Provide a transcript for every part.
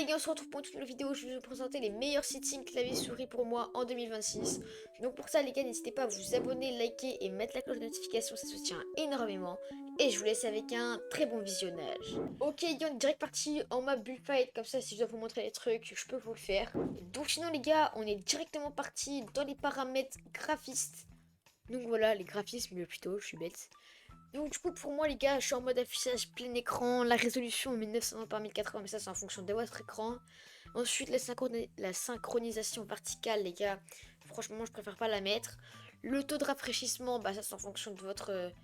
les gars, on se retrouve pour une toute nouvelle vidéo. Je vais vous présenter les meilleurs settings clavier souris pour moi en 2026. Donc pour ça les gars, n'hésitez pas à vous abonner, liker et mettre la cloche de notification, ça soutient énormément. Et je vous laisse avec un très bon visionnage. Ok les gars, on est direct parti en mode bullfight, comme ça si je dois vous montrer les trucs, je peux vous le faire. Donc sinon les gars, on est directement parti dans les paramètres graphistes. Donc voilà, les graphismes plutôt, je suis bête. Donc du coup pour moi les gars, je suis en mode affichage plein écran, la résolution 1920 par 1080, mais ça c'est en fonction de votre écran. Ensuite la synchronisation verticale les gars, franchement je préfère pas la mettre. Le taux de rafraîchissement, bah ça c'est en fonction de votre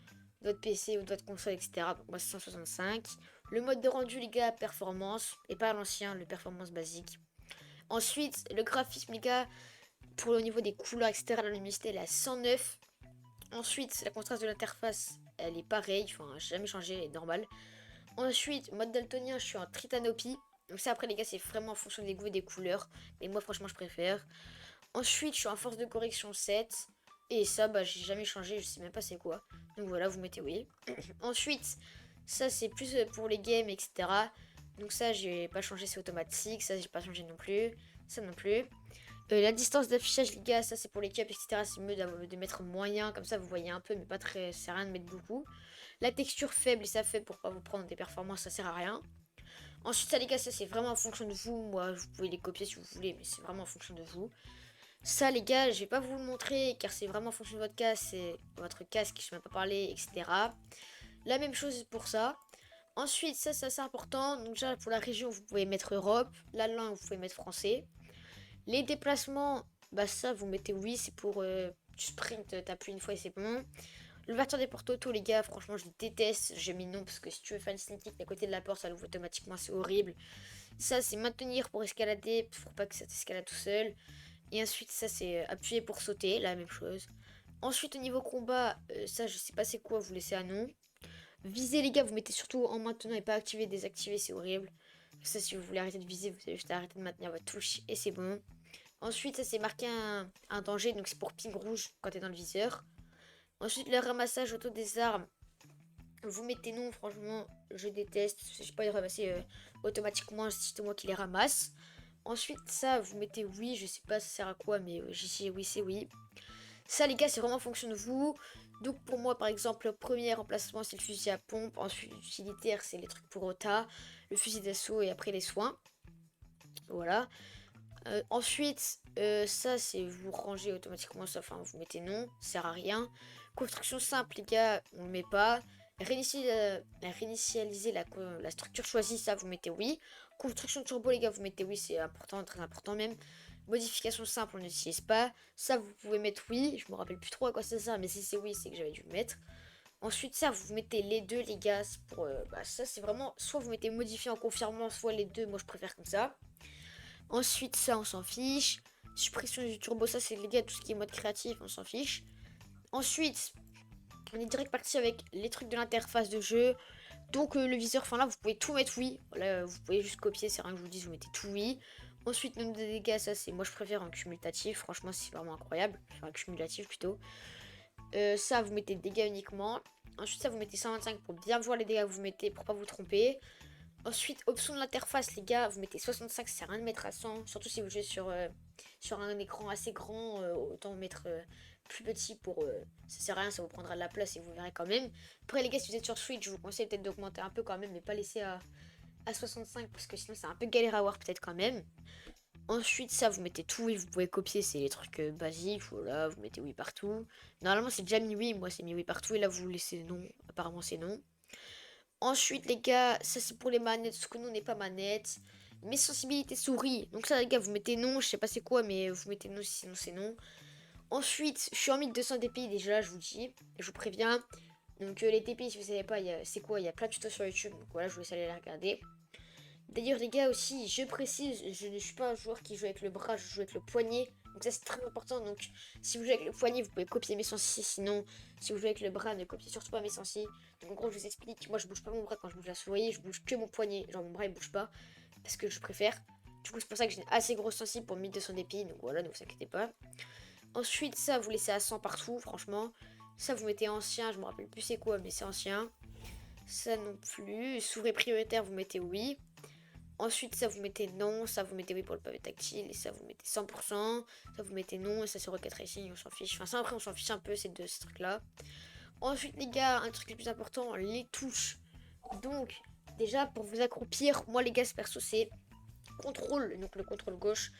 PC ou de votre console etc. Donc moi c'est 165. Le mode de rendu les gars, performance, et pas l'ancien, le performance basique. Ensuite le graphisme les gars, pour le niveau des couleurs etc, la luminosité elle est à 109. Ensuite, la contraste de l'interface, elle est pareille, enfin, j'ai jamais changé, elle est normale. Ensuite, mode daltonien, je suis en tritanopie. Donc ça, après, les gars, c'est vraiment en fonction des goûts et des couleurs. Mais moi, franchement, je préfère. Ensuite, je suis en force de correction 7. Et ça, bah, j'ai jamais changé, je sais même pas c'est quoi. Donc voilà, vous mettez oui. Ensuite, ça, c'est plus pour les games, etc. Donc ça, j'ai pas changé, c'est automatique. Ça, j'ai pas changé non plus. Ça non plus. La distance d'affichage, les gars, ça c'est pour les cups, etc. C'est mieux de mettre moyen, comme ça vous voyez un peu, mais pas très. Ça sert à rien de mettre beaucoup. La texture faible, et ça fait pour pas vous prendre des performances, ça sert à rien. Ensuite, ça, les gars, ça c'est vraiment en fonction de vous. Moi, vous pouvez les copier si vous voulez, mais c'est vraiment en fonction de vous. Ça, les gars, je vais pas vous le montrer car c'est vraiment en fonction de votre casque, je ne vais pas parler, etc. La même chose pour ça. Ensuite, ça c'est assez important. Donc, déjà, pour la région, vous pouvez mettre Europe. La langue, vous pouvez mettre français. Les déplacements, bah ça vous mettez oui, c'est pour tu sprint, t'appuies une fois et c'est bon. L'ouverture des portes auto les gars, franchement je déteste, j'ai mis non parce que si tu veux faire une sneak kick à côté de la porte ça l'ouvre automatiquement, c'est horrible. Ça c'est maintenir pour escalader, pour pas que ça t'escalade tout seul. Et ensuite ça c'est appuyer pour sauter, la même chose. Ensuite au niveau combat, ça je sais pas c'est quoi, vous laissez à non. Viser les gars, vous mettez surtout en maintenant et pas activer, désactiver, c'est horrible. Ça si vous voulez arrêter de viser, vous avez juste à arrêter de maintenir votre touche et c'est bon. Ensuite, ça c'est marqué un danger, donc c'est pour ping rouge quand t'es dans le viseur. Ensuite, le ramassage auto des armes. Vous mettez non, franchement, je déteste. Je sais pas les ramasser automatiquement, c'est juste moi qui les ramasse. Ensuite, ça, vous mettez oui, je sais pas ça sert à quoi, mais j'y oui, c'est oui. Ça, les gars, c'est vraiment en fonction de vous. Donc, pour moi, par exemple, le premier emplacement, c'est le fusil à pompe. Ensuite, l'utilitaire, c'est les trucs pour OTA. Le fusil d'assaut et après les soins. Voilà. Ensuite, ça c'est vous rangez automatiquement ça, enfin vous mettez non, ça sert à rien. Construction simple les gars, on le met pas. Réinitialiser la structure choisie, ça vous mettez oui. Construction turbo les gars, vous mettez oui, c'est important, très important même. Modification simple, on n'utilise pas. Ça vous pouvez mettre oui, je me rappelle plus trop à quoi ça sert, mais si c'est oui, c'est que j'avais dû le mettre. Ensuite ça vous mettez les deux les gars, pour bah, ça c'est vraiment soit vous mettez modifier en confirmant, soit les deux, moi je préfère comme ça. Ensuite, ça, on s'en fiche. Suppression du turbo, ça, c'est les gars, tout ce qui est mode créatif, on s'en fiche. Ensuite, on est direct parti avec les trucs de l'interface de jeu. Donc, le viseur, enfin là, vous pouvez tout mettre oui. Voilà, vous pouvez juste copier, c'est rien que je vous dis, vous mettez tout oui. Ensuite, nombre de dégâts, ça, c'est moi, je préfère en cumulatif. Franchement, c'est vraiment incroyable. Enfin, cumulatif plutôt. Ça, vous mettez dégâts uniquement. Ensuite, ça, vous mettez 125 pour bien voir les dégâts que vous mettez, pour pas vous tromper. Ensuite, option de l'interface, les gars, vous mettez 65, ça sert à rien de mettre à 100. Surtout si vous jouez sur un écran assez grand, autant mettre plus petit pour... ça sert à rien, ça vous prendra de la place et vous verrez quand même. Après les gars, si vous êtes sur Switch, je vous conseille peut-être d'augmenter un peu quand même, mais pas laisser à 65 parce que sinon c'est un peu galère à voir peut-être quand même. Ensuite, ça, vous mettez tout oui, vous pouvez copier, c'est les trucs basiques, voilà, vous mettez oui partout. Normalement, c'est déjà mis oui, moi c'est mis oui partout, et là, vous laissez non, apparemment c'est non. Ensuite, les gars, ça c'est pour les manettes, parce que nous on n'est pas manette. Mes sensibilités souris. Donc ça, les gars, vous mettez non, je sais pas c'est quoi, mais vous mettez non, sinon c'est non. Ensuite, je suis en 1200 DPI déjà, je vous dis, je vous préviens. Donc les DPI, si vous savez pas, c'est quoi, il y a plein de tutos sur YouTube, donc voilà, je vous laisse aller les regarder. D'ailleurs, les gars, aussi, je précise, je ne suis pas un joueur qui joue avec le bras, je joue avec le poignet. Donc ça, c'est très important. Donc, si vous jouez avec le poignet, vous pouvez copier mes sensi. Sinon, si vous jouez avec le bras, ne copiez surtout pas mes sensi. Donc, en gros, je vous explique. Moi, je bouge pas mon bras quand je bouge la souris. Je bouge que mon poignet. Genre, mon bras, il bouge pas. Parce que je préfère. Du coup, c'est pour ça que j'ai une assez grosse sensi pour 1200 DPI. Donc, voilà, ne vous inquiétez pas. Ensuite, ça, vous laissez à 100 partout, franchement. Ça, vous mettez ancien. Je me rappelle plus c'est quoi, mais c'est ancien. Ça non plus. Souris prioritaire, vous mettez oui. Ensuite, ça vous mettez non, ça vous mettez oui pour le pavé tactile, et ça vous mettez 100%, ça vous mettez non, et ça c'est Rocket Racing, on s'en fiche. Enfin, ça après, on s'en fiche un peu, ces trucs-là. Ensuite, les gars, un truc le plus important, les touches. Donc, déjà, pour vous accroupir, moi, les gars, perso, c'est contrôle, donc le contrôle gauche.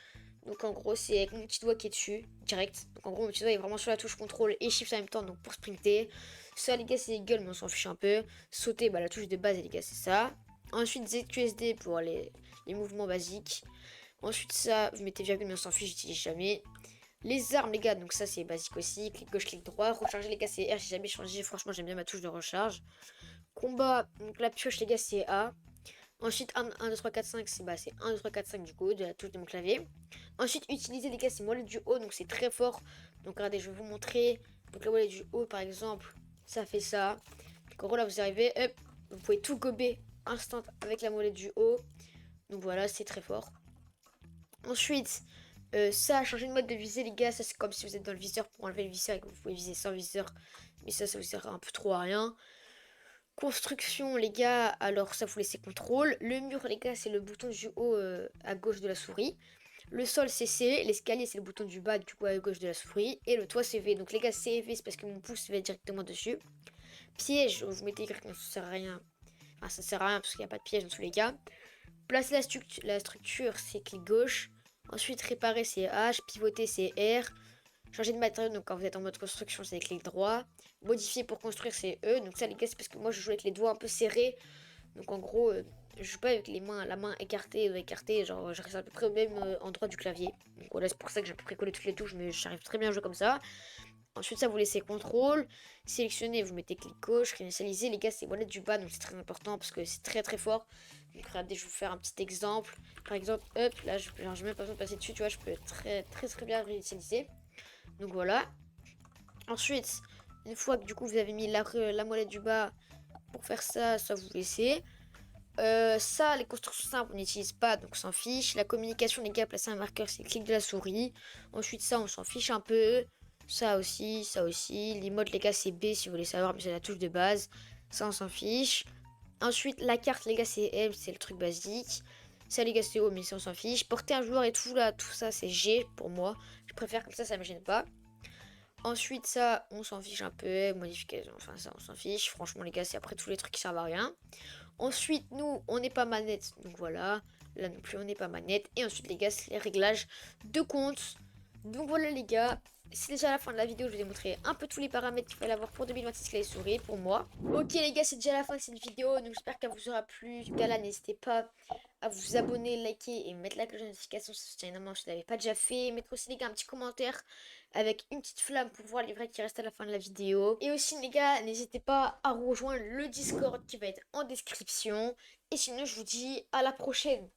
Donc, en gros, c'est avec mon petit doigt qui est dessus, direct. Donc, en gros, mon petit doigt est vraiment sur la touche contrôle et shift en même temps, donc pour sprinter. Ça, les gars, c'est eagle, mais on s'en fiche un peu. Sauter, bah, la touche de base, les gars, c'est ça. Ensuite, ZQSD pour les mouvements basiques. Ensuite, ça, vous mettez virgule, mais on s'en fiche, j'utilise jamais. Les armes, les gars, donc ça, c'est basique aussi. Clic gauche, clic droit. Recharger, les gars, c'est R, j'ai jamais changé. Franchement, j'aime bien ma touche de recharge. Combat, donc la pioche, les gars, c'est A. Ensuite, 1, 2, 3, 4, 5, c'est 1, 2, 3, 4, 5 du coup, de la touche de mon clavier. Ensuite, utiliser, les gars, c'est molette du haut, donc c'est très fort. Donc, regardez, je vais vous montrer. Donc, la molette du haut, par exemple, ça fait ça. Donc, en gros, là, vous arrivez, hop, vous pouvez tout gober instant avec la molette du haut. Donc, voilà, c'est très fort. Ensuite, ça, changer de mode de visée, les gars, ça c'est comme si vous êtes dans le viseur pour enlever le viseur et que vous pouvez viser sans viseur. Mais ça vous sert un peu trop à rien. Construction, les gars, alors ça vous laissez contrôle. Le mur, les gars, c'est le bouton du haut à gauche de la souris. Le sol, c'est C. L'escalier, c'est le bouton du bas, du coup, à gauche de la souris. Et le toit, c'est V. Donc, les gars, c'est V, c'est parce que mon pouce va directement dessus. Piège, vous mettez Y, ça sert à rien. Enfin, ça sert à rien parce qu'il n'y a pas de piège dans tous les cas. Placer la structure, c'est clic gauche. Ensuite, réparer, c'est H. Pivoter, c'est R. Changer de matériau, donc quand vous êtes en mode construction, c'est clic droit. Modifier pour construire, c'est E. Donc ça, les gars, c'est parce que moi, je joue avec les doigts un peu serrés. Donc en gros, je joue pas avec les mains, la main écartée, genre je reste à peu près au même endroit du clavier. Donc voilà, c'est pour ça que j'ai à peu près collé toutes les touches, mais j'arrive très bien à jouer comme ça. Ensuite, ça, vous laissez contrôle, sélectionner, vous mettez clic gauche, réinitialiser. Les gars, c'est molette du bas, donc c'est très important parce que c'est très très fort. Donc regardez, je vais vous faire un petit exemple. Par exemple, hop, là, je n'ai même pas besoin de passer dessus, tu vois, je peux très bien réinitialiser. Donc voilà. Ensuite, une fois que du coup vous avez mis la molette du bas, pour faire ça, ça vous laissez. Ça, les constructions simples, on n'utilise pas, donc on s'en fiche. La communication, les gars, placer un marqueur, c'est le clic de la souris. Ensuite, ça, on s'en fiche un peu. Ça aussi, ça aussi. Les modes, les gars, c'est B si vous voulez savoir, mais c'est la touche de base. Ça, on s'en fiche. Ensuite, la carte, les gars, c'est M, c'est le truc basique. Ça, les gars, c'est O, mais ça, on s'en fiche. Porter un joueur et tout, là, tout ça, c'est G pour moi. Je préfère comme ça me gêne pas. Ensuite, ça, on s'en fiche un peu. Modification, enfin, ça, on s'en fiche. Franchement, les gars, c'est après tous les trucs qui servent à rien. Ensuite, nous, on n'est pas manette. Donc voilà. Là non plus, on n'est pas manette. Et ensuite, les gars, c'est les réglages de compte. Donc voilà, les gars. C'est déjà la fin de la vidéo. Je vais vous montrer un peu tous les paramètres qu'il fallait avoir pour 2026 clavier souris pour moi. Ok, les gars, c'est déjà la fin de cette vidéo. Donc j'espère qu'elle vous aura plu. En tout cas, là, n'hésitez pas à vous abonner, liker et mettre la cloche de notification. Ça soutient énormément si vous ne l'avez pas déjà fait. Mettre aussi, les gars, un petit commentaire avec une petite flamme pour voir les vrais qui restent à la fin de la vidéo. Et aussi, les gars, n'hésitez pas à rejoindre le Discord qui va être en description. Et sinon, je vous dis à la prochaine.